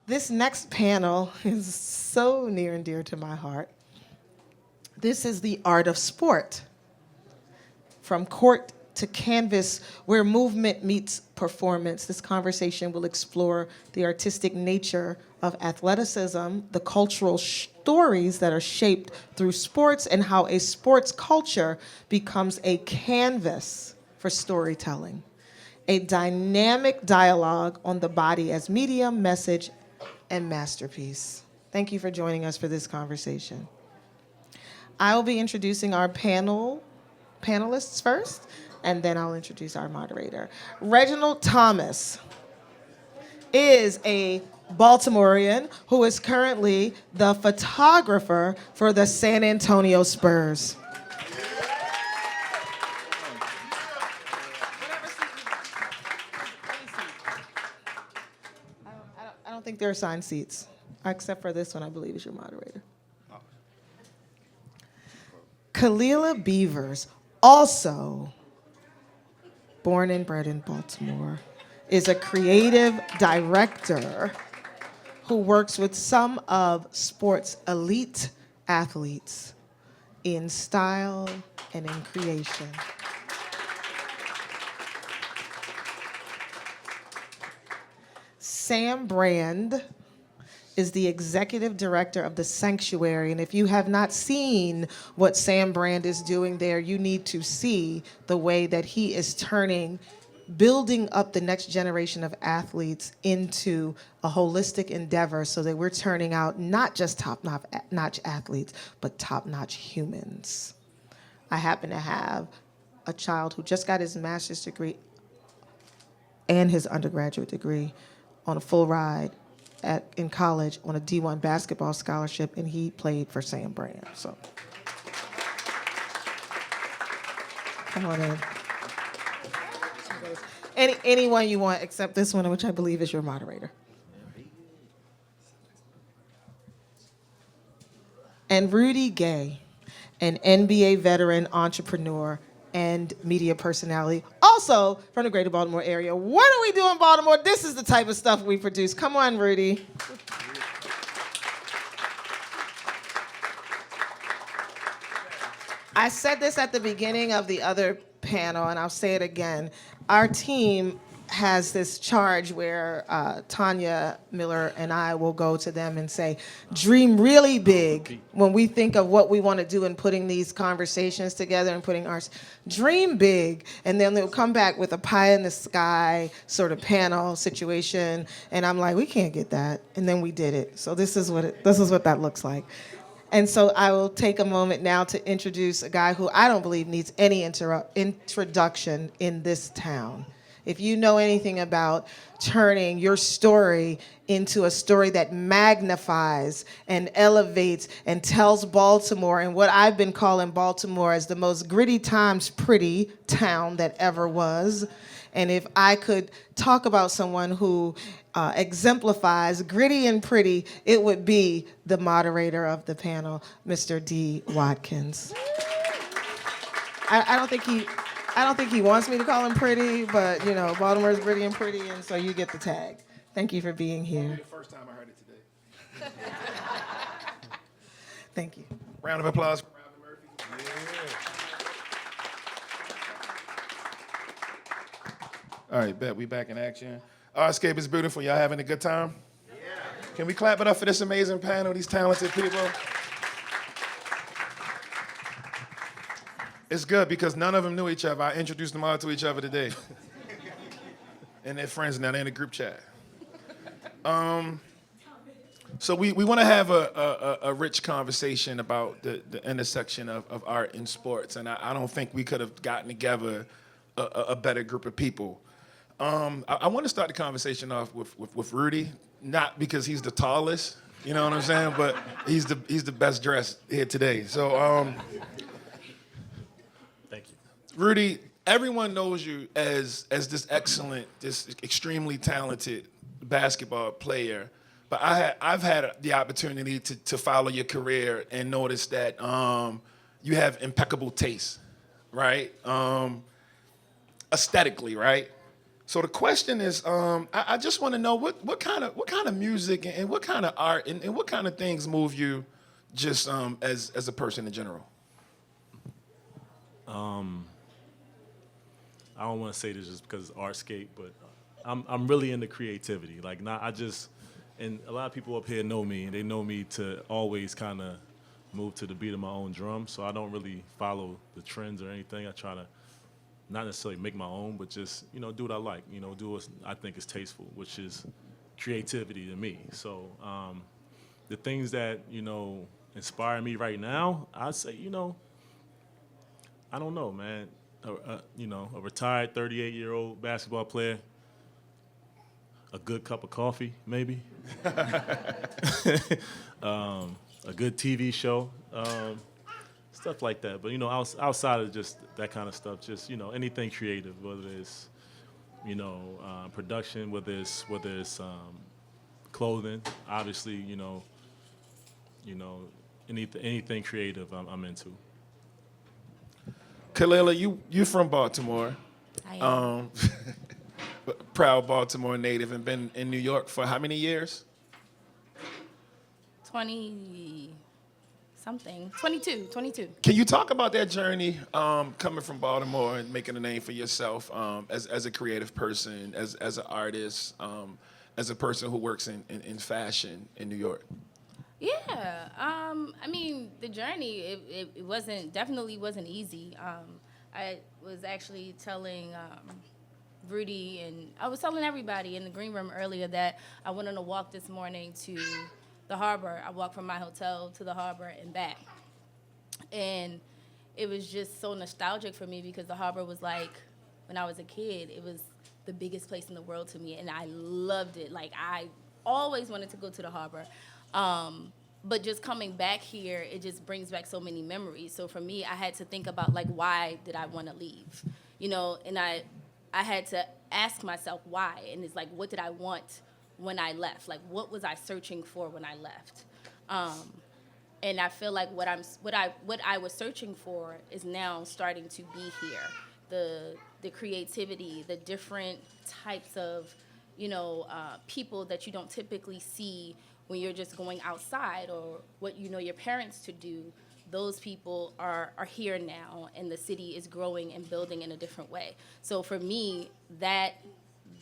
This next panel is so near and dear to my heart. This is the art of sport, from court to canvas, where movement meets performance. This conversation will explore the artistic nature of athleticism, the cultural stories that are shaped through sports, and how a sports culture becomes a canvas for storytelling. A dynamic dialogue on the body as medium, message, and masterpiece. Thank you for joining us for this conversation. I will be introducing our panelists first, and then I'll introduce our moderator. Reginald Thomas is a Baltimorean who is currently the photographer for the San Antonio Spurs. I don't think there are assigned seats, except for this one, I believe is your moderator. Kalila Beavers, also born and bred in Baltimore, is a creative director who works with some of sports' elite athletes in style and in creation. Sam Brand is the executive director of the Sanctuary. And if you have not seen what Sam Brand is doing there, you need to see the way that he is building up the next generation of athletes into a holistic endeavor so that we're turning out not just top-notch athletes, but top-notch humans. I happen to have a child who just got his master's degree and his undergraduate degree on a full ride in college on a D1 basketball scholarship, and he played for Sam Brand. So, come on in. Anyone you want except this one, which I believe is your moderator. And Rudy Gay, an NBA veteran, entrepreneur, and media personality, also from the greater Baltimore area. What do we do in Baltimore? This is the type of stuff we produce. Come on, Rudy. I said this at the beginning of the other panel, and I'll say it again. Our team has this charge where Tanya Miller and I will go to them and say, dream really big when we think of what we want to do in putting these conversations together and putting ours. Dream big, and then they'll come back with a pie in the sky sort of panel situation, and I'm like, we can't get that, and then we did it. So this is what that looks like. And so I will take a moment now to introduce a guy who I don't believe needs any introduction in this town. If you know anything about turning your story into a story that magnifies and elevates and tells Baltimore and what I've been calling Baltimore as the most gritty times pretty town that ever was. And if I could talk about someone who exemplifies gritty and pretty, it would be the moderator of the panel, Mr. D. Watkins. I don't think he wants me to call him pretty, but you know, Baltimore's gritty and pretty, and so you get the tag. Thank you for being here. The first time I heard it today. Thank you. Round of applause for Robin Murphy. Yeah. All right, bet we back in action. Artscape is beautiful. Y'all having a good time? Yeah. Can we clap it up for this amazing panel, these talented people? It's good because none of them knew each other. I introduced them all to each other today. And they're friends now, they're in a group chat. So we want to have a rich conversation about the intersection of art and sports, and I don't think we could have gotten together a better group of people. I want to start the conversation off with Rudy, not because he's the tallest, you know what I'm saying, but he's the best dressed here today. So, thank you, Rudy. Everyone knows you as this excellent, this extremely talented basketball player. But I've had the opportunity to follow your career and notice that you have impeccable taste, right? Aesthetically, right? So the question is, I just want to know what kind of music and what kind of art and what kind of things move you, just as a person in general. I don't want to say this just because it's Artscape, but I'm really into creativity. Like, not I just, and a lot of people up here know me, and they know me to always kind of move to the beat of my own drum. So I don't really follow the trends or anything. I try to not necessarily make my own, but just do what I like. Do what I think is tasteful, which is creativity to me. So the things that inspire me right now, I'd say I don't know, man. A retired 38-year-old basketball player, a good cup of coffee, maybe, a good TV show, stuff like that. But outside of just that kind of stuff, just anything creative, whether it's production, whether it's clothing, obviously, anything creative, I'm into. Kalila, you from Baltimore, I am. proud Baltimore native, and been in New York for how many years? 20 something. 22. Can you talk about that journey, coming from Baltimore and making a name for yourself, as a creative person, as an artist, as a person who works in fashion in New York? Yeah. I mean, the journey, it definitely wasn't easy. I was actually telling Rudy, and I was telling everybody in the green room earlier that I went on a walk this morning to the harbor. I walked from my hotel to the harbor and back. And it was just so nostalgic for me because the harbor was like, when I was a kid, it was the biggest place in the world to me, and I loved it. Like, I always wanted to go to the harbor. But just coming back here, it just brings back so many memories. So for me, I had to think about, like, why did I want to leave? And I had to ask myself why. And it's like, what did I want when I left? Like, what was I searching for when I left? And I feel like what I was searching for is now starting to be here. The creativity, the different types of, people that you don't typically see when you're just going outside, or what your parents to do. Those people are here now, and the city is growing and building in a different way. So for me, that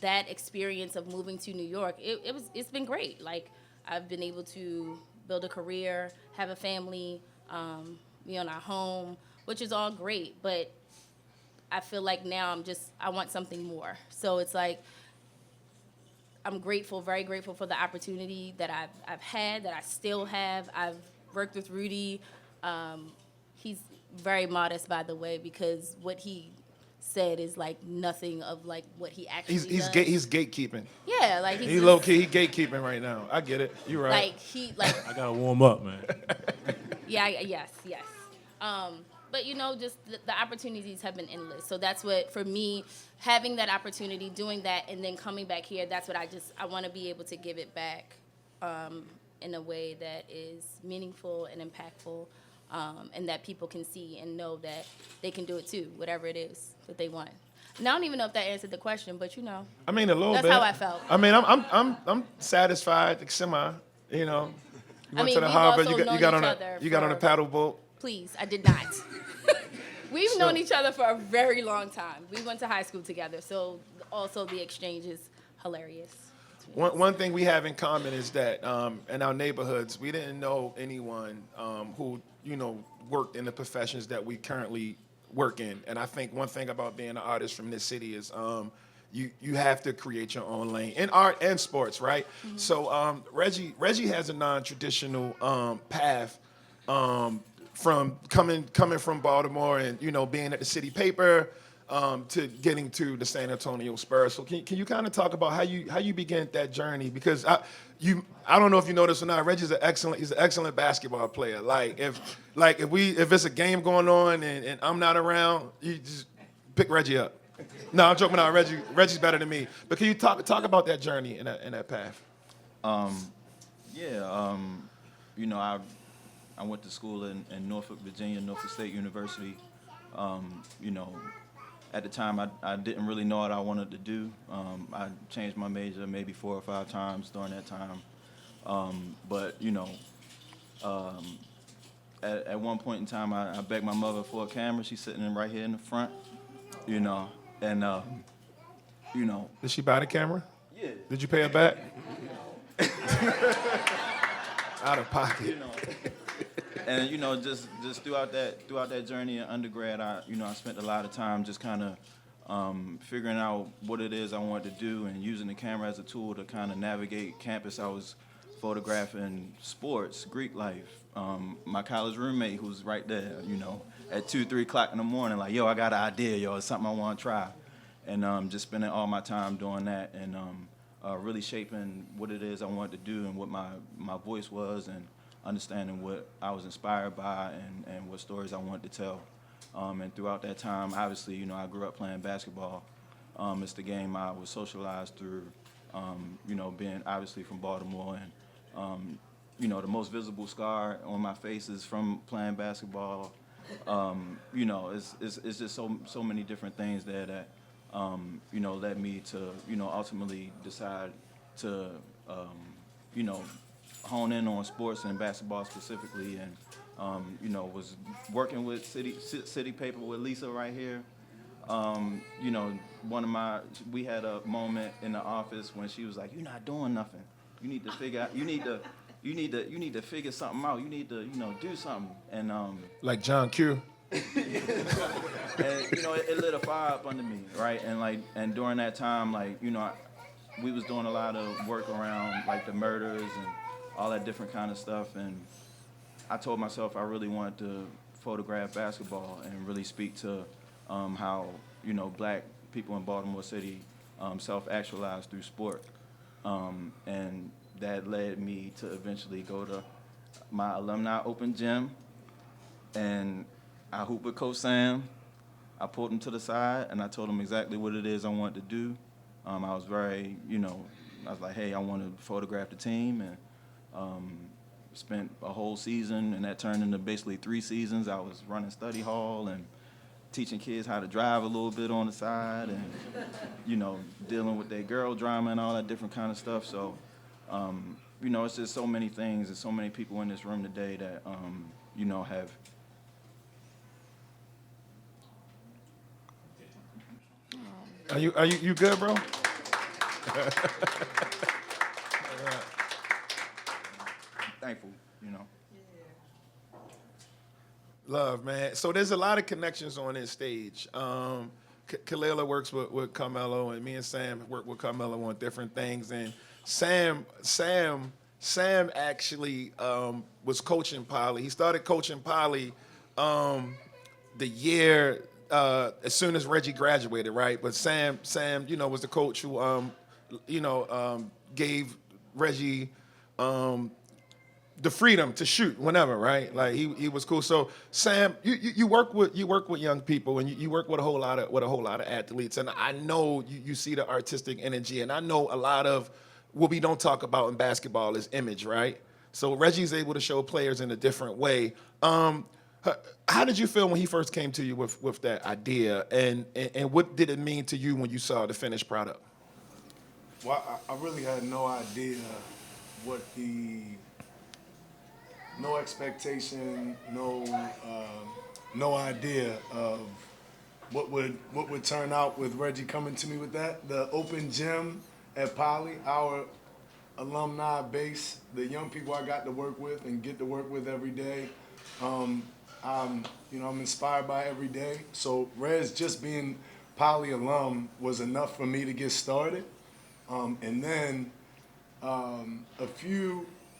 experience of moving to New York, it's been great. Like, I've been able to build a career, have a family, be on our home, which is all great. But I feel like now I want something more. So it's like, I'm grateful, very grateful for the opportunity that I've had, that I still have. I've worked with Rudy. He's very modest, by the way, because what he said is like nothing of like what he actually does. He's gatekeeping. Yeah, like He low key, he gatekeeping right now. I get it. You're right. I gotta warm up, man. Yeah, yes. But just the opportunities have been endless. So that's what, for me, having that opportunity, doing that, and then coming back here, that's what I want to be able to give it back in a way that is meaningful and impactful, and that people can see and know that they can do it too, whatever it is that they want. And I don't even know if that answered the question, but I mean, a little that's bit. how I felt. I mean, I'm satisfied, like, semi. You went to the we've harbor. also You got known on each other you got on a for- paddle boat. Please, I did not. We've known each other for a very long time. We went to high school together, so also the exchange is hilarious. One thing we have in common is that in our neighborhoods, we didn't know anyone who worked in the professions that we currently work in. And I think one thing about being an artist from this city is you have to create your own lane in art and sports, right? Mm-hmm. So Reggie has a non-traditional path from coming from Baltimore and being at the city paper to getting to the San Antonio Spurs. So can you kind of talk about how you began that journey? Because I don't know if you know this or not. Reggie's he's an excellent basketball player. If it's a game going on and I'm not around, you just pick Reggie up. No, I'm joking. Reggie's better than me. But can you talk about that journey and that path? I went to school in Norfolk, Virginia, Norfolk State University. at the time, I didn't really know what I wanted to do. I changed my major maybe 4 or 5 times during that time. But, you know, at one point in time, I begged my mother for a camera. She's sitting right here in the front, you know, and, you know. Did she buy the camera? Yeah. Did you pay her back? Out of pocket. You know, and you know, just throughout that journey in undergrad, I spent a lot of time just kind of figuring out what it is I wanted to do and using the camera as a tool to kind of navigate campus. I was photographing sports, Greek life. My college roommate, who's right there, you know, at 2, 3 o'clock in the morning, like, yo, I got an idea, yo, it's something I want to try, and just spending all my time doing that and really shaping what it is I wanted to do and what my voice was and understanding what I was inspired by and what stories I wanted to tell. And throughout that time, obviously, you know, I grew up playing basketball. It's the game I was socialized through, you know, being obviously from Baltimore. And, you know, the most visible scar on my face is from playing basketball. You know, it's just so many different things there that, you know, led me to, you know, ultimately decide to, you know, hone in on sports and basketball specifically, and you know, was working with City Paper with Lisa right here. You know, we had a moment in the office when she was like, "You're not doing nothing. You need to figure out. You need to figure something out. You need to, you know, do something." And Like John Q. and you know, it lit a fire up under me, right? And during that time, like, you know, we was doing a lot of work around like the murders and all that different kind of stuff, and I told myself I really wanted to photograph basketball and really speak to how, you know, black people in Baltimore City self-actualize through sport, and that led me to eventually go to my alumni open gym, and I hooped with Coach Sam. I pulled him to the side, and I told him exactly what it is I wanted to do. I was very, you know, I was like, hey, I want to photograph the team, and spent a whole season, and that turned into basically 3 seasons. I was running study hall and teaching kids how to drive a little bit on the side, and you know, dealing with their girl drama and all that different kind of stuff. So, you know, it's just so many things, and so many people in this room today that you know, have. Are you good, bro? Thankful, you know. Love, man. So there's a lot of connections on this stage. Kalila works with Carmelo, and me and Sam work with Carmelo on different things. And Sam actually was coaching Poly. He started coaching Poly the year as soon as Reggie graduated, right? But Sam, you know, was the coach who, you know, gave Reggie the freedom to shoot whenever, right? Like he was cool. So Sam, you work with young people, and you work with a whole lot of athletes, and I know you see the artistic energy, and I know a lot of what we don't talk about in basketball is image, right? So Reggie's able to show players in a different way. How did you feel when he first came to you with that idea, and what did it mean to you when you saw the finished product? Well, I really had no idea what no expectation, no idea of what would turn out with Reggie coming to me with that. The open gym at Poly, our alumni base, the young people I got to work with and get to work with every day, I'm inspired by every day. So Rez just being Poly alum was enough for me to get started. And then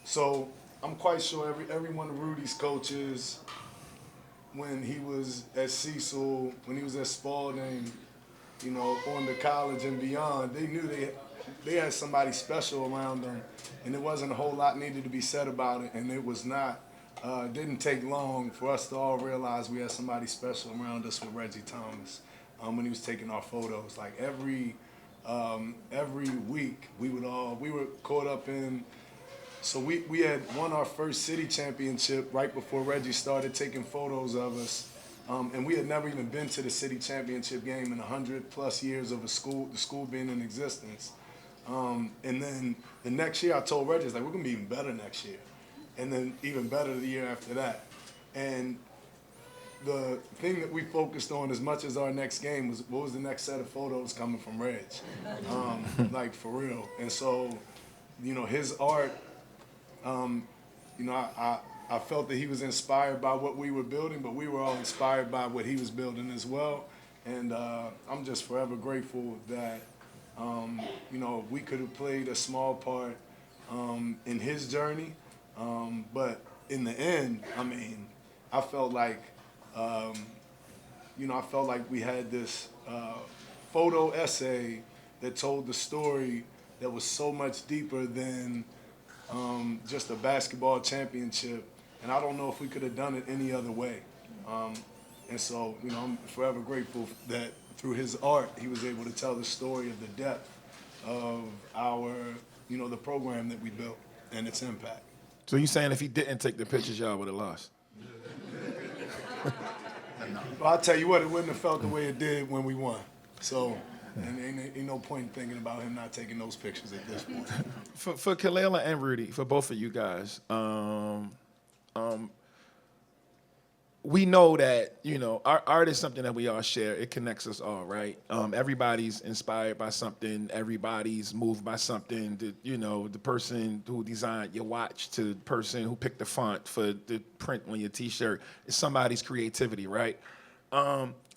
so I'm quite sure every one of Rudy's coaches, when he was at Cecil, when he was at Spalding, you know, on to college and beyond, they knew they had somebody special around them, and there wasn't a whole lot needed to be said about it, and it was not, didn't take long for us to all realize we had somebody special around us with Reggie Thomas when he was taking our photos. Like every week we were caught up in. So we had won our first city championship right before Reggie started taking photos of us, And we had never even been to the city championship game in 100+ years of the school being in existence. And then the next year I told Reggie, like, we're gonna be even better next year. And then even better the year after that. And the thing that we focused on as much as our next game was what was the next set of photos coming from Reg, like for real. And so, you know, his art, you know, I felt that he was inspired by what we were building, but we were all inspired by what he was building as well. And I'm just forever grateful that, you know, we could have played a small part in his journey. But in the end, I mean, I felt like, you know, I felt like we had this photo essay that told the story that was so much deeper than just a basketball championship. And I don't know if we could have done it any other way. And so, you know, I'm forever grateful that through his art, he was able to tell the story of the depth of our, you know, the program that we built and its impact. So you saying if he didn't take the pictures, y'all would have lost? Well, I'll tell you what, it wouldn't have felt the way it did when we won. So, and ain't no point in thinking about him not taking those pictures at this point. For Kelela and Rudy, for both of you guys, we know that, you know, our art is something that we all share. It connects us all, right? Everybody's inspired by something. Everybody's moved by something. You know, the person who designed your watch to the person who picked the font for the print on your T-shirt is somebody's creativity, right?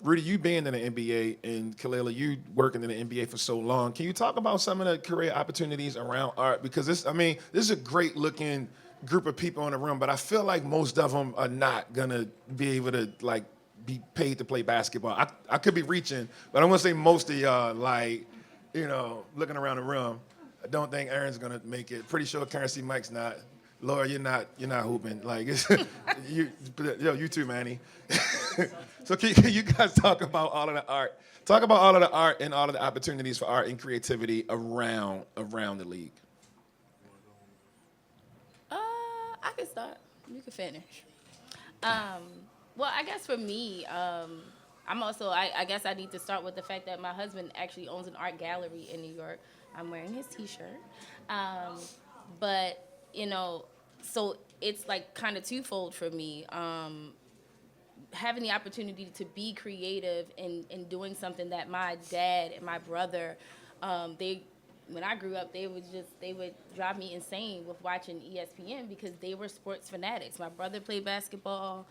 Rudy, you being in the NBA, and Kelela, you working in the NBA for so long. Can you talk about some of the career opportunities around art? Because this is a great looking group of people in the room, but I feel like most of them are not gonna be able to like be paid to play basketball. I could be reaching, but I want to say most of y'all, like, you know, looking around the room, I don't think Aaron's gonna make it. Pretty sure Currency Mike's not. Laura, you're not hooping. Like, it's, you too, Manny. So can you guys talk about all of the art? Talk about all of the art and all of the opportunities for art and creativity around the league. I can start. You can finish. Well, I guess for me, I'm also, I guess I need to start with the fact that my husband actually owns an art gallery in New York. I'm wearing his T-shirt. But, you know, so it's like kind of twofold for me. Having the opportunity to be creative in doing something that my dad and my brother, when I grew up, they would drive me insane with watching ESPN because they were sports fanatics. My brother played basketball.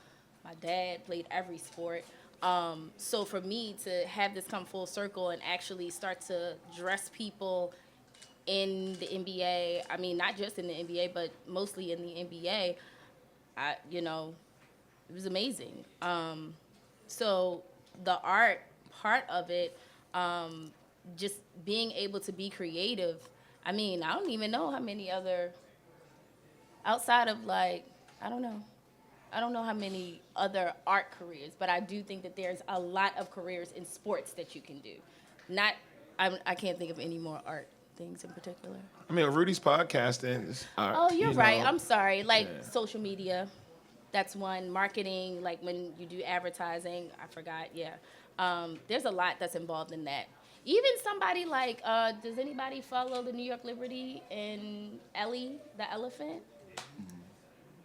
My dad played every sport. So for me to have this come full circle and actually start to dress people in the NBA, I mean, not just in the NBA, but mostly in the NBA, it was amazing. So the art part of it, just being able to be creative. I mean, I don't even know how many other, outside of like, I don't know how many other art careers, but I do think that there's a lot of careers in sports that you can do. I can't think of any more art things in particular. I mean, Rudy's podcasting is art. Oh, you're right. know. I'm sorry. Like social media, that's one. Marketing, like when you do advertising, I forgot. Yeah. There's a lot that's involved in that. Even somebody like, does anybody follow the New York Liberty and Ellie, the elephant?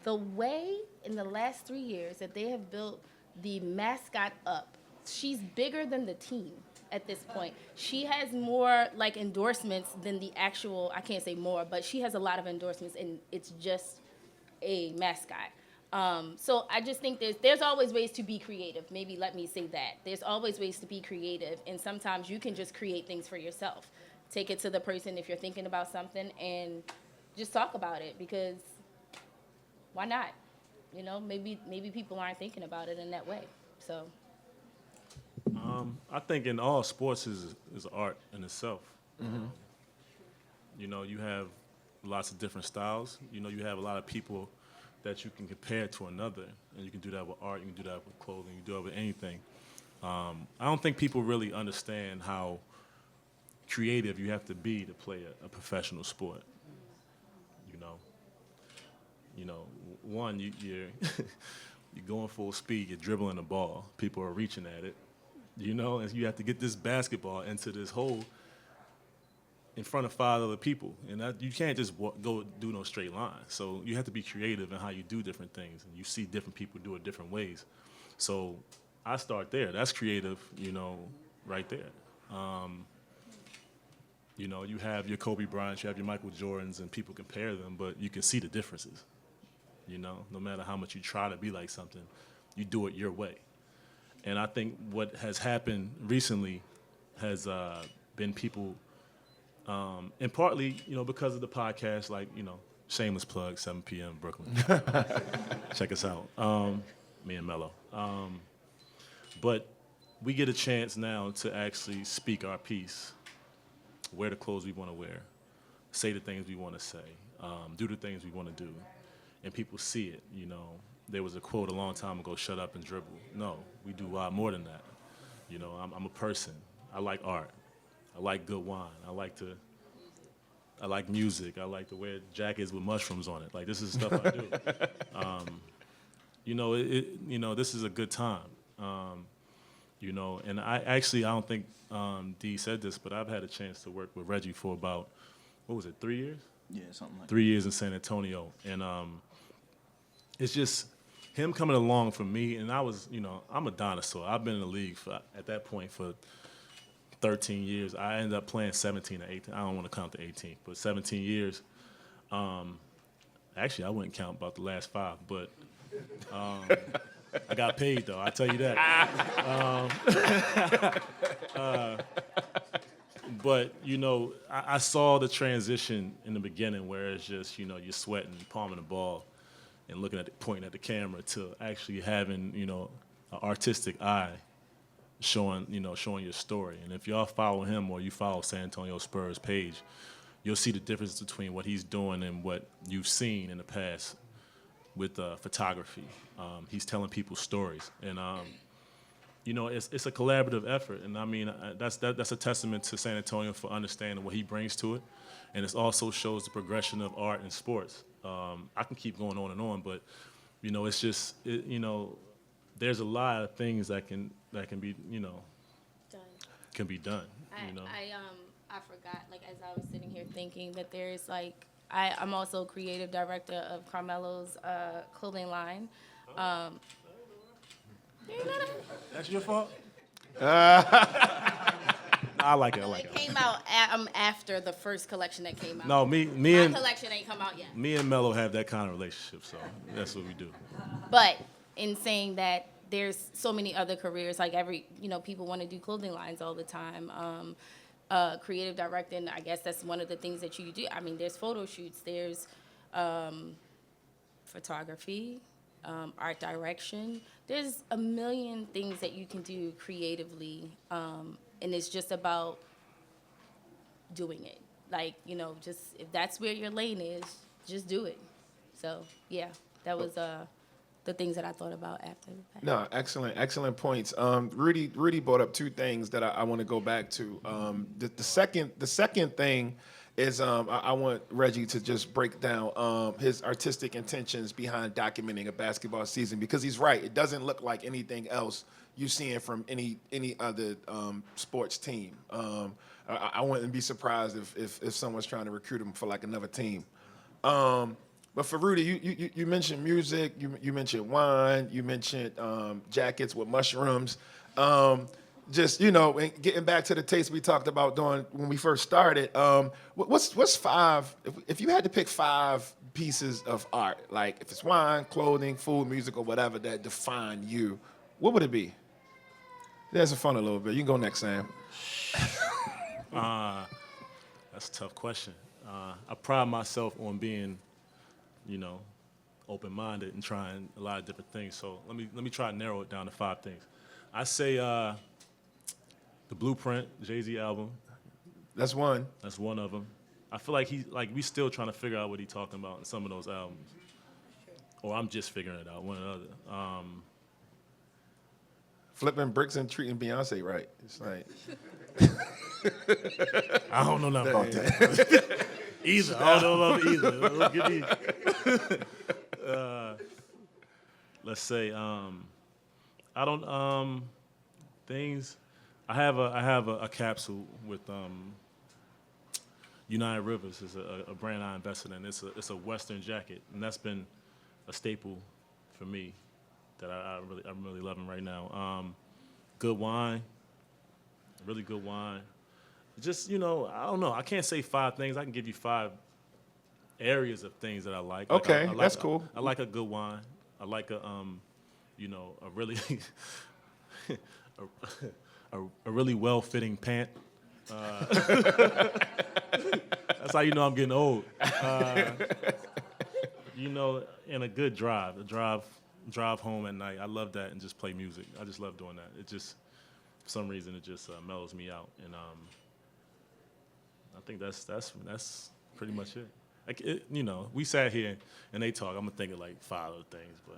The way in the last 3 years that they have built the mascot up, she's bigger than the team at this point. She has more like endorsements than the actual, I can't say more, but she has a lot of endorsements and it's just a mascot. So I just think there's always ways to be creative. Maybe let me say that. There's always ways to be creative, and sometimes you can just create things for yourself. Take it to the person if you're thinking about something and just talk about it, because why not? You know, maybe people aren't thinking about it in that way. So I think in all sports is art in itself. You know, you have lots of different styles. You know, you have a lot of people that you can compare to another, and you can do that with art, you can do that with clothing, you can do that with anything. I don't think people really understand how creative you have to be to play a professional sport. You know, one, You're going full speed. You're dribbling the ball. People are reaching at it. And you have to get this basketball into this hole in front of 5 other people. And you can't just go do no straight line. So you have to be creative in how you do different things. And you see different people do it different ways. So I start there. That's creative, right there. You have your Kobe Bryants, you have your Michael Jordans, and people compare them, but you can see the differences. No matter how much you try to be like something, you do it your way. And I think what has happened recently has been people, and partly, because of the podcast, like, shameless plug, 7 p.m. Brooklyn. Check us out, me and Mello. But we get a chance now to actually speak our piece, wear the clothes we want to wear, say the things we want to say, do the things we want to do, and people see it. There was a quote a long time ago: "Shut up and dribble." No, we do a lot more than that. I'm a person. I like art. I like good wine. I like music. I like to wear jackets with mushrooms on it. Like, this is stuff I do. This is a good time. And I don't think Dee said this, but I've had a chance to work with Reggie for about, 3 years? Yeah, something like 3 years in San Antonio. And it's just him coming along for me. And I was, I'm a dinosaur. I've been in the league at that point for 13 years. I ended up playing 17 or 18. I don't want to count the 18th, but 17 years. Actually, I wouldn't count about the last 5, but I got paid, though. I tell you that. But I saw the transition in the beginning where it's just you're sweating, palming the ball, and pointing at the camera, to actually having an artistic eye, showing your story. And if y'all follow him or you follow San Antonio Spurs page, you'll see the difference between what he's doing and what you've seen in the past with photography. He's telling people stories, and it's a collaborative effort. And I mean, that's a testament to San Antonio for understanding what he brings to it, and it also shows the progression of art and sports. I can keep going on and on, but it's just there's a lot of things that can be Done. can be done. I forgot, like, as I was sitting here thinking that there's like, I'm also creative director of Carmelo's clothing line. That's your fault. I like it. It came out after the first collection that came out. No, me My and collection ain't come out yet. me and Mello have that kind of relationship, so that's what we do. But in saying that, there's so many other careers. Like people want to do clothing lines all the time. Creative directing, I guess that's one of the things that you do. I mean, there's photo shoots, there's photography, art direction. There's a million things that you can do creatively, and it's just about doing it. Like, just if that's where your lane is, just do it. So, yeah, that was the things that I thought about after the fact. No, excellent points. Rudy brought up 2 things that I want to go back to. The second thing is I want Reggie to just break down his artistic intentions behind documenting a basketball season, because he's right. It doesn't look like anything else you're seeing from any other sports team. I wouldn't be surprised if someone's trying to recruit him for like another team. But for Rudy, you mentioned music, you mentioned wine, you mentioned jackets with mushrooms. Just, and getting back to the taste we talked about doing when we first started, what's 5, if you had to pick 5 pieces of art, like if it's wine, clothing, food, music, or whatever that define you, what would it be? That's fun a little bit. You can go next, Sam. That's a tough question. I pride myself on being, open-minded and trying a lot of different things. So let me try to narrow it down to 5 things. I say the Blueprint, Jay-Z album. That's one. That's one of them. I feel like we still trying to figure out what he's talking about in some of those albums. Or I'm just figuring it out, one or the other. Flipping bricks and treating Beyonce right. It's like, I don't know nothing about that. Either. I don't know about either. Give me. let's say, I don't things. I have a capsule with United Rivers is a brand I invested in. It's a Western jacket, and that's been a staple for me that I'm really loving right now. Good wine, really good wine. Just I don't know. I can't say 5 things. I can give you 5 areas of things that I like. Like, Okay, I like that's cool. I like a good wine. I like a really a really well-fitting pant. That's how you know I'm getting old. And a good drive. Drive home at night. I love that, and just play music. I just love doing that. It just, for some reason, it just mellows me out, and I think that's pretty much it. Like we sat here and they talk. I'm gonna think of like 5 other things, but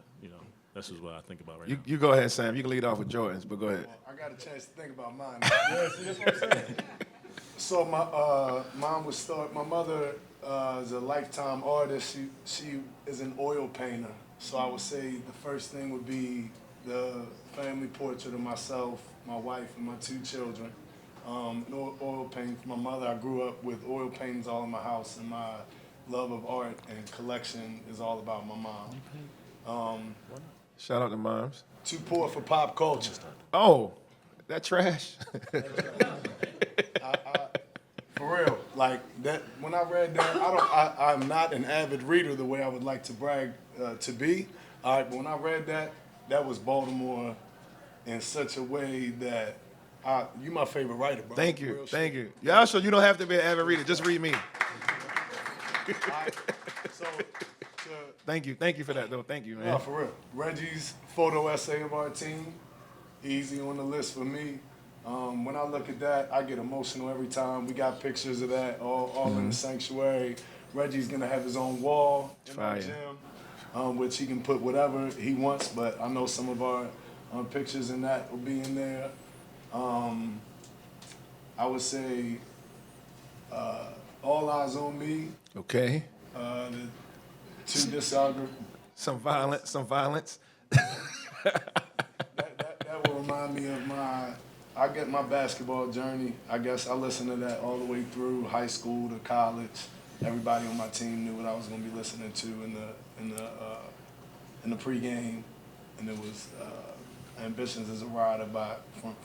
that's just what I think about right now. You go ahead, Sam. You can lead off with Jordans, but go ahead. I got a chance to think about mine. Yeah, see, that's what I'm saying. So my mother is a lifetime artist. She is an oil painter. So I would say the first thing would be the family portrait of myself, my wife, and my 2 children. Oil painting for my mother. I grew up with oil paintings all in my house, and my love of art and collection is all about my mom. Shout out to moms. Too poor for pop culture. Oh, that trash. For real, like that. When I read that, I'm not an avid reader the way I would like to brag to be. All right, but when I read that, that was Baltimore in such a way that you my favorite writer, bro. Thank you, Real thank shit. you. Yeah, sure. You don't have to be an avid reader. Just read me. All right, so Thank you for that, though. Thank you, man. no, for real. Reggie's photo essay of our team, easy on the list for me. When I look at that, I get emotional every time. We got pictures of that all in the sanctuary. Reggie's gonna have his own wall in our Fire. gym, which he can put whatever he wants. But I know some of our pictures in that will be in there. I would say All Eyes on Me. Okay. The 2 discography. Some violence. That will remind me of I get my basketball journey. I guess I listened to that all the way through high school to college. Everybody on my team knew what I was going to be listening to in the pregame, and it was "Ambitions as a Rider"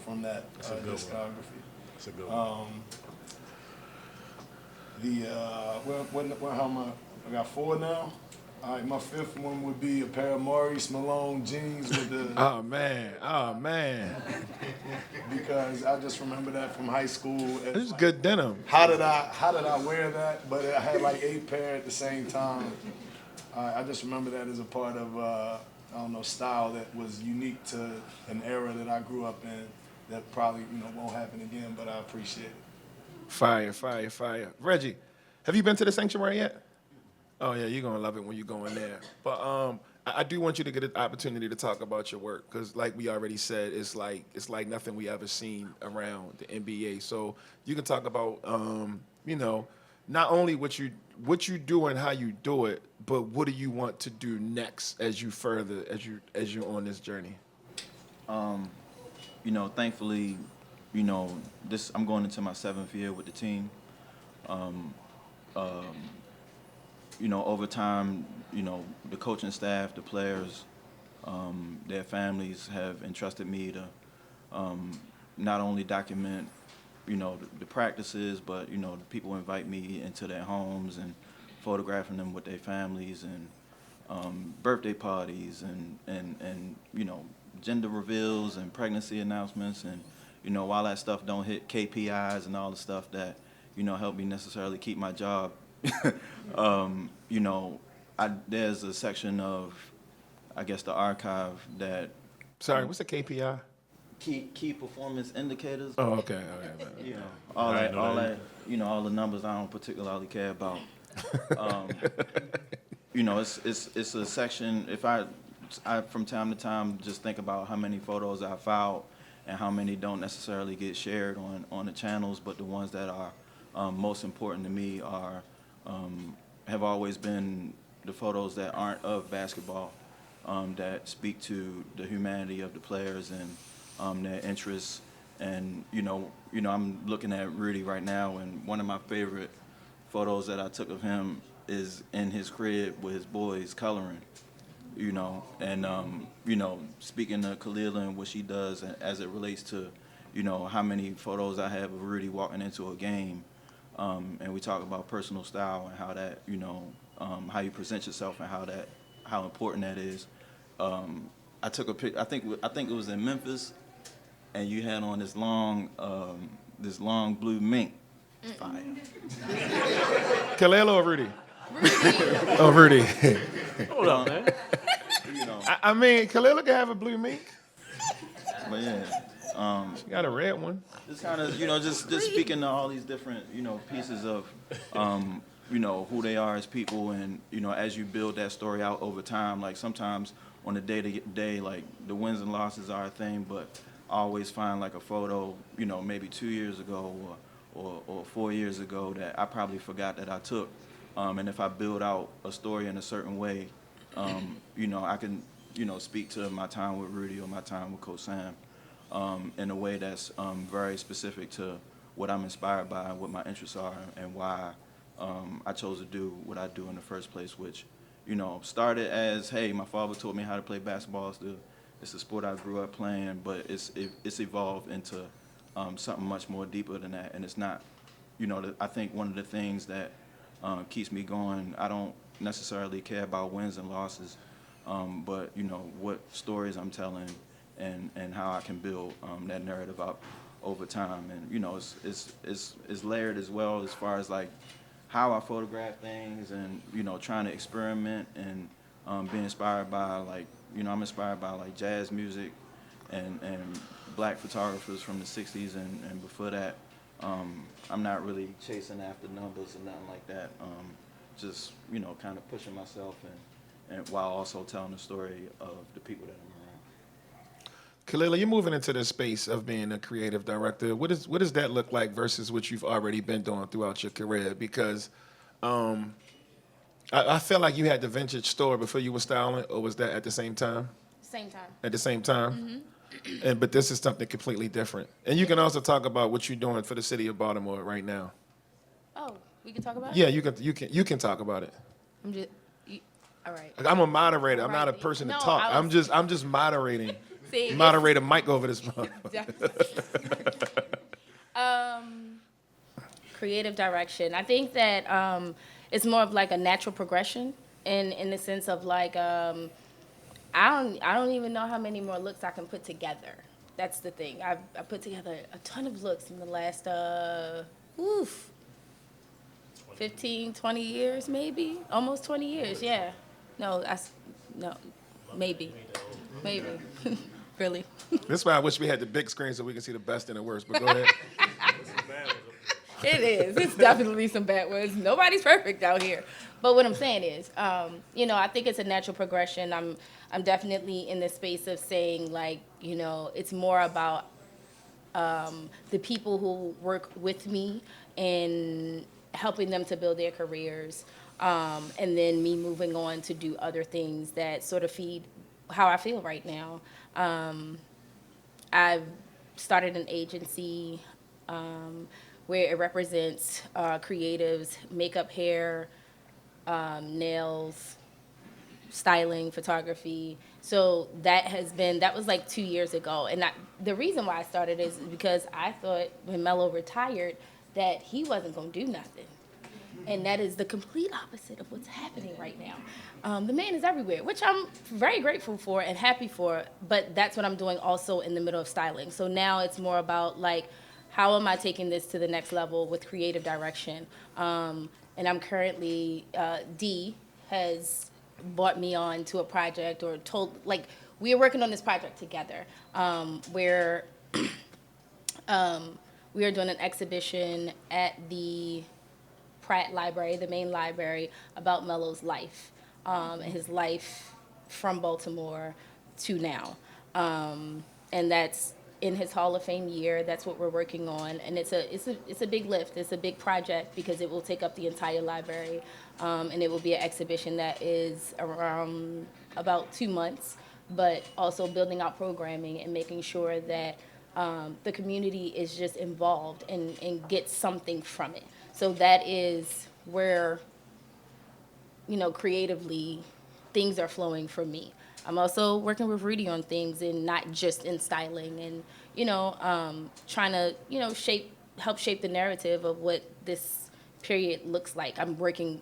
from that a good one. discography. It's a good one. How am I got 4 now. All right, my 5th one would be a pair of Maurice Malone jeans with the. Oh man. Because I just remember that from high school. This is good denim. How did I wear that? But I had like 8 pair at the same time. I just remember that as a part of style that was unique to an era that I grew up in. That probably won't happen again, but I appreciate it. Fire. Reggie, have you been to the sanctuary yet? Oh yeah, you're gonna love it when you go in there. But I do want you to get an opportunity to talk about your work, because like we already said, it's like nothing we ever seen around the NBA. So you can talk about not only what you do and how you do it, but what do you want to do next as you're on this journey? Thankfully, I'm going into my 7th year with the team. Over time, the coaching staff, the players, their families have entrusted me to not only document, the practices, but, the people invite me into their homes and photographing them with their families and birthday parties and gender reveals and pregnancy announcements. And, while that stuff don't hit KPIs and all the stuff that, help me necessarily keep my job, there's a section of, I guess, the archive that Sorry, what's a KPI? key performance indicators. Oh, okay. All I know that, all the numbers I don't particularly care about. It's a section. If I from time to time just think about how many photos I filed and how many don't necessarily get shared on the channels, but the ones that are most important to me have always been the photos that aren't of basketball. that speak to the humanity of the players and their interests. And I'm looking at Rudy right now, and one of my favorite photos that I took of him is in his crib with his boys coloring. Speaking to Khalil and what she does as it relates to, how many photos I have of Rudy walking into a game, and we talk about personal style and how that, how you present yourself and how important that is. I took a pic. I think it was in Memphis, and you had on this long blue mink. Fire. Khalil or Rudy? Oh, Rudy. Hold on, man. I mean, Khalil can have a blue mink. But yeah. She got a red one. Just kind of, just speaking to all these different, pieces of, who they are as people, and as you build that story out over time. Like sometimes on the day-to-day, like the wins and losses are a thing, but I always find like a photo, maybe 2 years ago or 4 years ago that I probably forgot that I took. And if I build out a story in a certain way, I can, speak to my time with Rudy or my time with Coach Sam in a way that's very specific to what I'm inspired by and what my interests are and why I chose to do what I do in the first place, which, started as, hey, my father taught me how to play basketball. It's a sport I grew up playing, but it's evolved into something much more deeper than that. And it's not, I think one of the things that keeps me going, I don't necessarily care about wins and losses, but, what stories I'm telling and how I can build that narrative up over time. And, it's layered as well as far as, like, how I photograph things and, trying to experiment and being inspired by, like, I'm inspired by, like, jazz music and black photographers from the 60s and before that. I'm not really chasing after numbers or nothing like that. Just, kind of pushing myself and while also telling the story of the people that I'm around. Khalil, you're moving into the space of being a creative director. What does that look like versus what you've already been doing throughout your career? Because I felt like you had the vintage store before you were styling, or was that at the same time? Same time. At the same time? But this is something completely different. And you can also talk about what you're doing for the city of Baltimore right now. Oh, we can talk about it? Yeah, you can talk about it. I'm just, all right. I'm a moderator. I'm not a Right. person to No, talk. I I'm was- just moderating. See, it's- Moderator Mike over this. Creative direction. I think that it's more of like a natural progression in the sense of like I don't even know how many more looks I can put together. That's the thing. I put together a ton of looks in the last 15, 20 years maybe, almost 20 years. Yeah. No, maybe. Really. That's why I wish we had the big screen so we can see the best and the worst. But go ahead. It is. It's definitely some bad words. Nobody's perfect out here. But what I'm saying is, I think it's a natural progression. I'm definitely in the space of saying, like, it's more about the people who work with me and helping them to build their careers, and then me moving on to do other things that sort of feed how I feel right now. I've started an agency where it represents creatives, makeup, hair, nails, styling, photography. So that was like 2 years ago. And the reason why I started is because I thought when Melo retired that he wasn't going to do nothing. And that is the complete opposite of what's happening right now. The man is everywhere, which I'm very grateful for and happy for, but that's what I'm doing also in the middle of styling. So now it's more about, like, how am I taking this to the next level with creative direction? And I'm currently, Dee has brought me on to a project or told, like, we are working on this project together, where we are doing an exhibition at the Pratt Library, the main library, about Melo's life, and his life from Baltimore to now. And that's in his Hall of Fame year. That's what we're working on, and it's a big lift. It's a big project because it will take up the entire library, and it will be an exhibition that is around about 2 months. But also building out programming and making sure that the community is just involved and gets something from it. So that is where, creatively, things are flowing for me. I'm also working with Rudy on things and not just in styling and, trying to, help shape the narrative of what this period looks like. I'm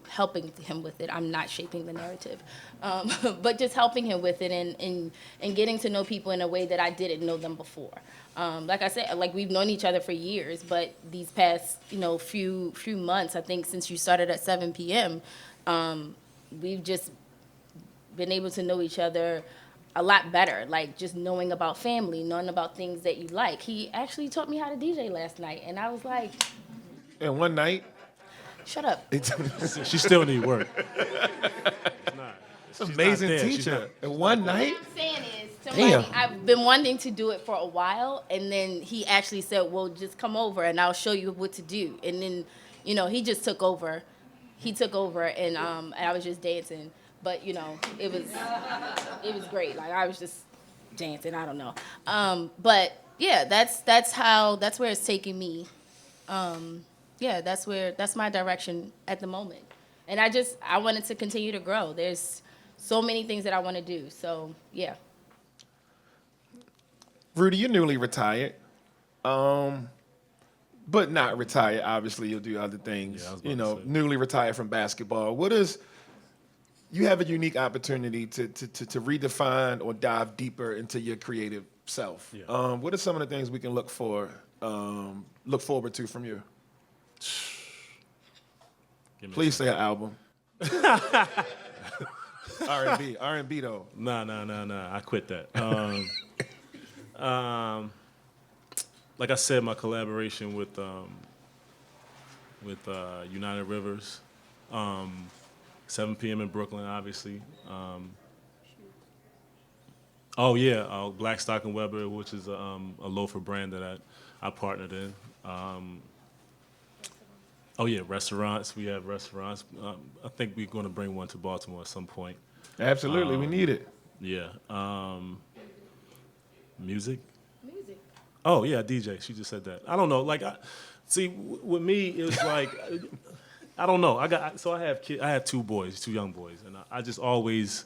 helping him with it. I'm not shaping the narrative, but just helping him with it and getting to know people in a way that I didn't know them before. Like I said, we've known each other for years, but these past, few months, I think since you started at 7 p.m., we've just been able to know each other a lot better, just knowing about family, knowing about things that you like. He actually taught me how to DJ last night, and I was like, And one night, shut up. She still need work. it's an amazing teacher. And one night, What I'm saying is, Damn. I've been wanting to do it for a while, and then he actually said, well, just come over and I'll show you what to do. And then, he just took over. He took over, and I was just dancing. But, it was great. I was just dancing. I don't know. But, yeah, that's where it's taking me. Yeah, that's my direction at the moment. And I wanted to continue to grow. There's so many things that I want to do. So, yeah. Rudy, you're newly retired. But not retired. Obviously, you'll do other things. Yeah, I was about to say. Newly retired from basketball. You have a unique opportunity to redefine or dive deeper into your creative self. Yeah. What are some of the things we can look forward to from you? Give me Please say an album. R&B though. Nah. I quit that. Like I said, my collaboration with United Rivers, 7 p.m. in Brooklyn, obviously. Blackstock and Weber, which is a loafer brand that I partnered in. Restaurants. We have restaurants. I think we're going to bring one to Baltimore at some point. Absolutely, we need it. Yeah. Music. Music. Oh yeah, DJ. She just said that. I don't know. With me, it was I don't know. I have kids. I have two young boys, and I just always,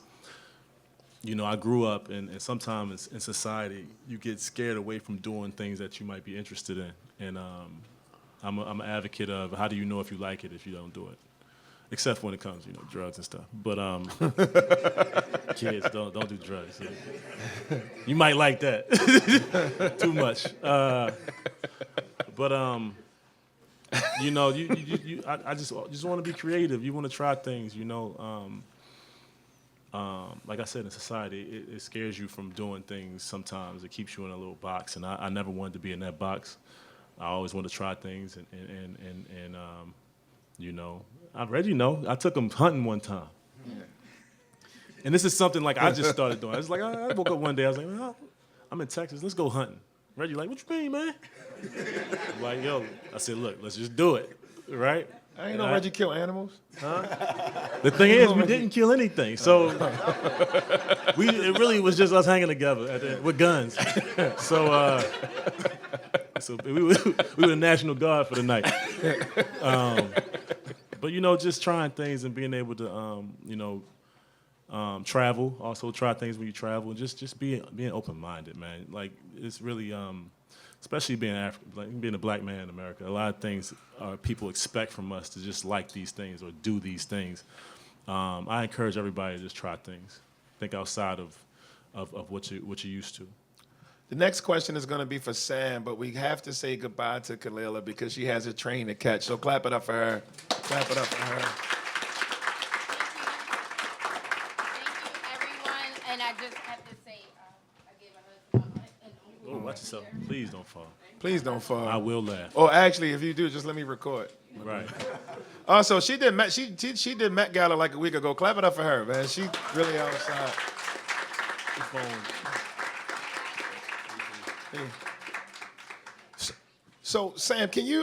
I grew up, and sometimes in society, you get scared away from doing things that you might be interested in, and I'm an advocate of how do you know if you like it if you don't do it, except when it comes, drugs and stuff. But kids, don't do drugs. You might like that too much. I just want to be creative. You want to try things, like I said, in society, it scares you from doing things sometimes. It keeps you in a little box, and I never wanted to be in that box. I always wanted to try things, and I took him hunting one time. Yeah. And this is something I just started doing. It's I woke up one day, I was like, well, I'm in Texas, let's go hunting. Reggie what you mean, man? I said, look, let's just do it, right? I ain't know Reggie kill animals. The thing is, we didn't kill anything, so it really was just us hanging together with guns. So we were the National Guard for the night. But just trying things and being able to travel, also try things when you travel, and just being open-minded, man. It's really especially being being a black man in America, a lot of things people expect from us to just like these things or do these things. I encourage everybody to just try things, think outside of what you're used to. The next question is going to be for Sam, but we have to say goodbye to Kalila because she has a train to catch. So clap it up for her. Clap it up for her. Thank you, everyone. And I just have to say, I gave my husband Oh, watch yourself. Please don't fall. Please don't fall. I will laugh. Oh, actually, if you do, just let me record. Right. Also, she did Met Gala like a week ago. Clap it up for her, man. She really outside. Hey. So Sam, can you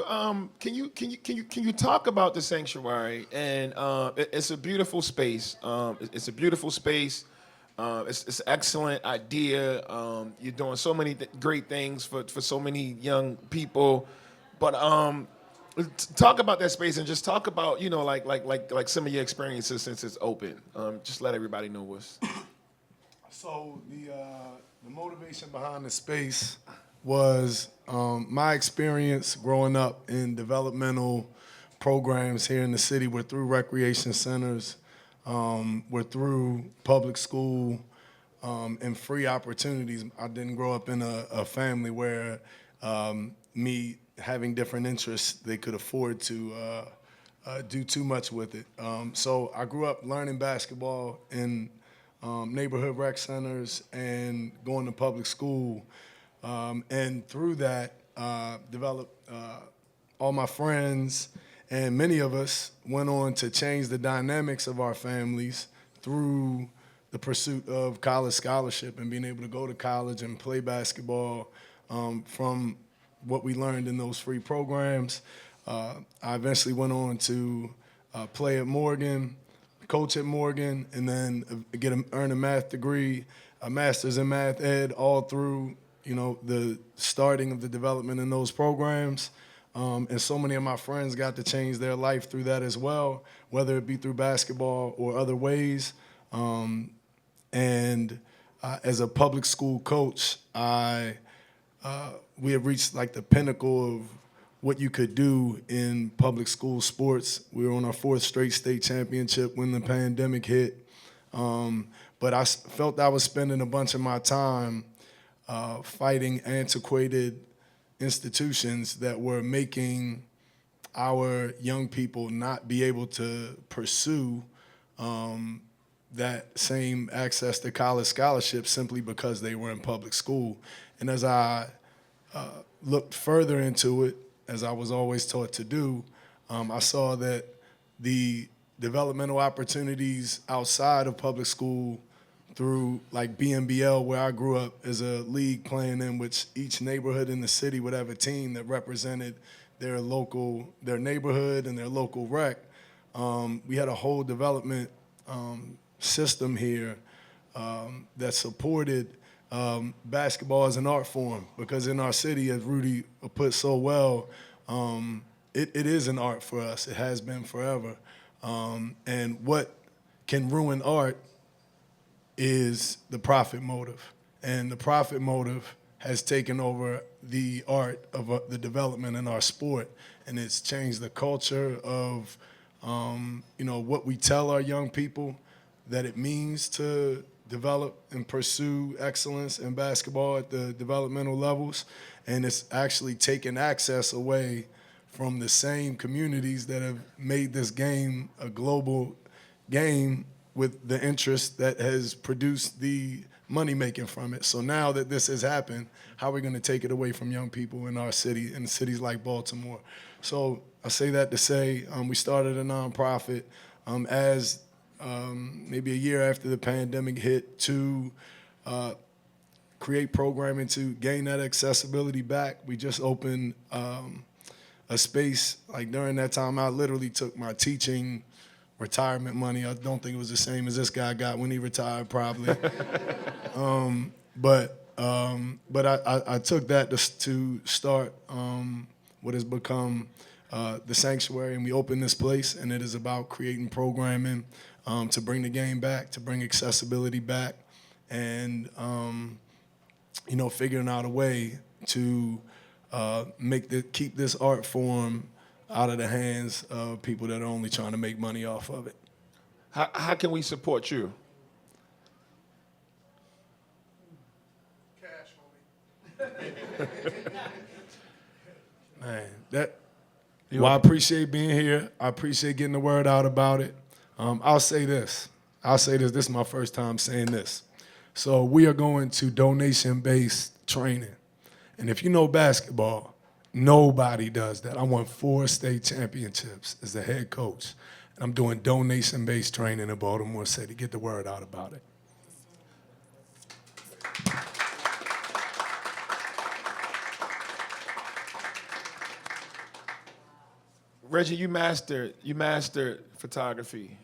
talk about the sanctuary? And it's a beautiful space. It's a beautiful space. It's an excellent idea. You're doing so many great things for so many young people. But talk about that space and just talk about like some of your experiences since it's open. Just let everybody know what's. So the motivation behind the space was my experience growing up in developmental programs here in the city. We're through recreation centers, we're through public school, and free opportunities. I didn't grow up in a family where me having different interests, they could afford to do too much with it. So I grew up learning basketball in neighborhood rec centers and going to public school. And through that, developed all my friends, and many of us went on to change the dynamics of our families through the pursuit of college scholarship and being able to go to college and play basketball from what we learned in those free programs. I eventually went on to play at Morgan, coach at Morgan, and then earn a math degree, a master's in math ed, all through the starting of the development in those programs. And so many of my friends got to change their life through that as well, whether it be through basketball or other ways. And as a public school coach, we have reached like the pinnacle of what you could do in public school sports. We were on our 4th straight state championship when the pandemic hit. But I felt I was spending a bunch of my time fighting antiquated institutions that were making our young people not be able to pursue that same access to college scholarships simply because they were in public school. And as I looked further into it, as I was always taught to do, I saw that the developmental opportunities outside of public school through like BNBL, where I grew up, as a league playing in which each neighborhood in the city would have a team that represented their neighborhood and their local rec. We had a whole development system here that supported basketball as an art form, because in our city, as Rudy put so well, it is an art for us. It has been forever. And what can ruin art is the profit motive. And the profit motive has taken over the art of the development in our sport, and it's changed the culture of what we tell our young people that it means to develop and pursue excellence in basketball at the developmental levels. And it's actually taken access away from the same communities that have made this game a global game with the interest that has produced the money making from it. So now that this has happened, how are we going to take it away from young people in our city, in cities like Baltimore? So I say that to say we started a nonprofit as maybe a year after the pandemic hit to create programming to gain that accessibility back. We just opened a space. Like during that time, I literally took my teaching retirement money. I don't think it was the same as this guy got when he retired, probably. But I took that to start what has become the Sanctuary, and we opened this place, and it is about creating programming to bring the game back, to bring accessibility back, and figuring out a way to keep this art form out of the hands of people that are only trying to make money off of it. How can we support you? Cash, homie. Man, I appreciate being here. I appreciate getting the word out about it. I'll say this. This is my first time saying this. So we are going to donation-based training. And if you know basketball, nobody does that. I won 4 state championships as the head coach. And I'm doing donation-based training in Baltimore City. Get the word out about it. Reggie, you mastered photography.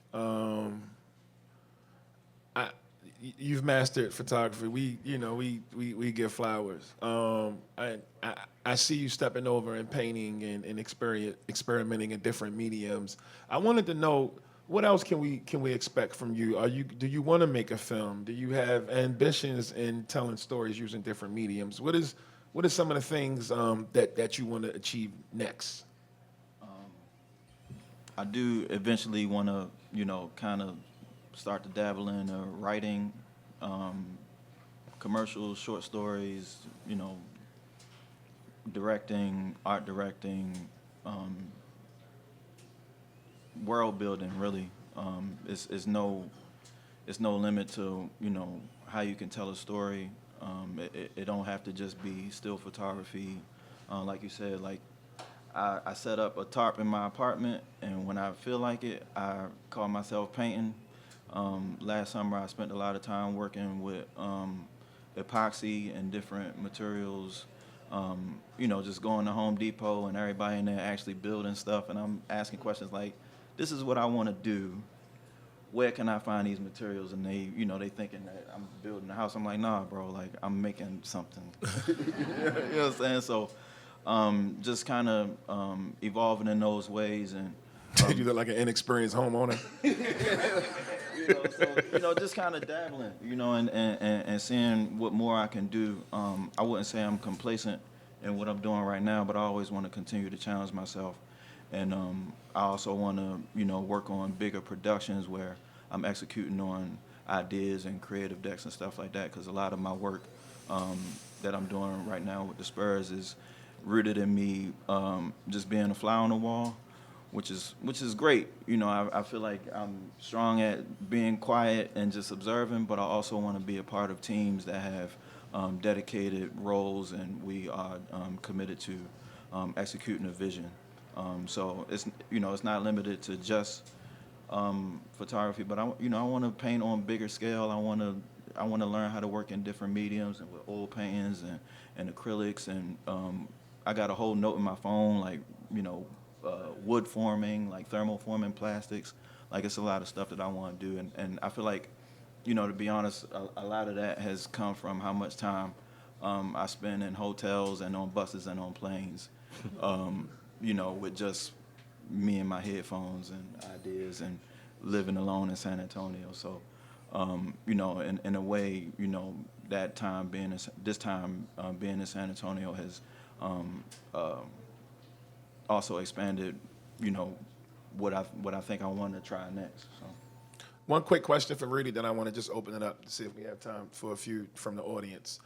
You've mastered photography. We give flowers. I see you stepping over and painting and experimenting in different mediums. I wanted to know, what else can we expect from you? Do you want to make a film? Do you have ambitions in telling stories using different mediums? What are some of the things that you want to achieve next? I do eventually want to, kind of start to dabble in writing, commercials, short stories, directing, art directing, world building. Really, it's no limit to how you can tell a story. It don't have to just be still photography, like you said. Like I set up a tarp in my apartment, and when I feel like it, I call myself painting. Last summer, I spent a lot of time working with epoxy and different materials. Just going to Home Depot and everybody in there actually building stuff, and I'm asking questions like, "This is what I want to do. Where can I find these materials?" And they thinking that I'm building a house. I'm like, "Nah, bro. Like, I'm making something." You know what I'm saying? So, just kind of evolving in those ways, and You look like an inexperienced homeowner. just kind of dabbling, and seeing what more I can do. I wouldn't say I'm complacent in what I'm doing right now, but I always want to continue to challenge myself. And I also want to, work on bigger productions where I'm executing on ideas and creative decks and stuff like that, because a lot of my work that I'm doing right now with the Spurs is rooted in me just being a fly on the wall, which is great. I feel like I'm strong at being quiet and just observing, but I also want to be a part of teams that have dedicated roles, and we are committed to executing a vision. So it's not limited to just photography, but I want to paint on bigger scale. I want to learn how to work in different mediums and with oil paintings and acrylics, and I got a whole note in my phone, like wood forming, like thermal forming plastics. Like, it's a lot of stuff that I want to do, and I feel like, to be honest, a lot of that has come from how much time I spend in hotels and on buses and on planes, with just me and my headphones and ideas and living alone in San Antonio. So, in a way, that time being being in San Antonio has also expanded, what I think I want to try next. So. One quick question for Rudy, then I want to just open it up to see if we have time for a few from the audience.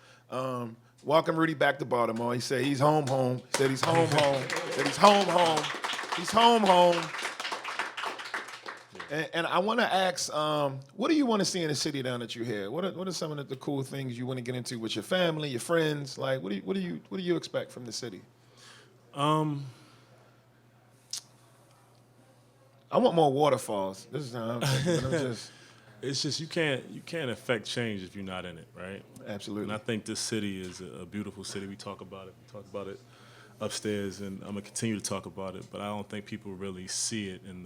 Welcome Rudy back to Baltimore. He said he's home. He said he's home. He said he's home. He's home. And I want to ask, what do you want to see in the city now that you're here? What are some of the cool things you want to get into with your family, your friends? Like, what do you expect from the city? I want more waterfalls. This is how I'm thinking, but I'm just... It's just you can't affect change if you're not in it, right? Absolutely. And I think this city is a beautiful city. We talk about it. We talk about it upstairs, and I'm gonna continue to talk about it. But I don't think people really see it in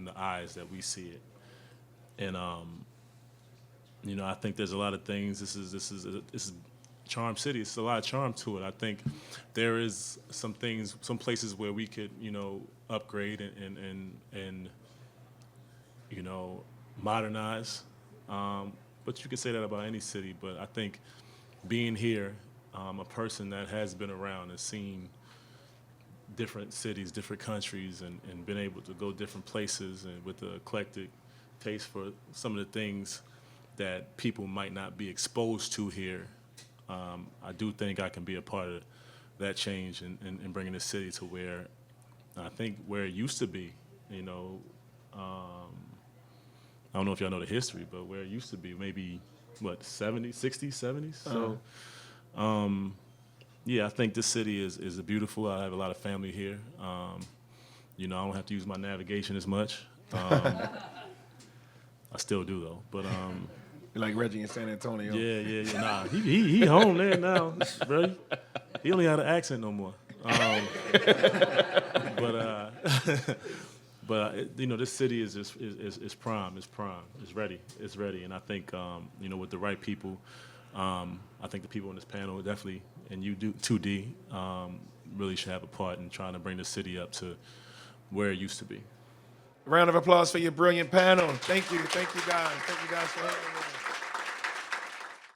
the eyes that we see it. And I think there's a lot of things. This is Charm City. It's a lot of charm to it. I think there is some places where we could upgrade and modernize. But you could say that about any city. But I think being here, a person that has been around and seen different cities, different countries, and been able to go different places, and with the eclectic taste for some of the things that people might not be exposed to here, I do think I can be a part of that change and bringing the city to where I think where it used to be. I don't know if y'all know the history, but where it used to be, maybe, 70s, 60s, 70s? So, I think this city is beautiful. I have a lot of family here. I don't have to use my navigation as much. I still do, though. But like Reggie in San Antonio. yeah. Nah, he home there now, bro. He only had an accent no more. But you know, this city is just is prime. It's prime. It's ready. It's ready. And I think you know, with the right people, I think the people on this panel definitely, and you do 2D, really should have a part in trying to bring the city up to where it used to be. Round of applause for your brilliant panel. Thank you. Thank you guys. Thank you guys for having me.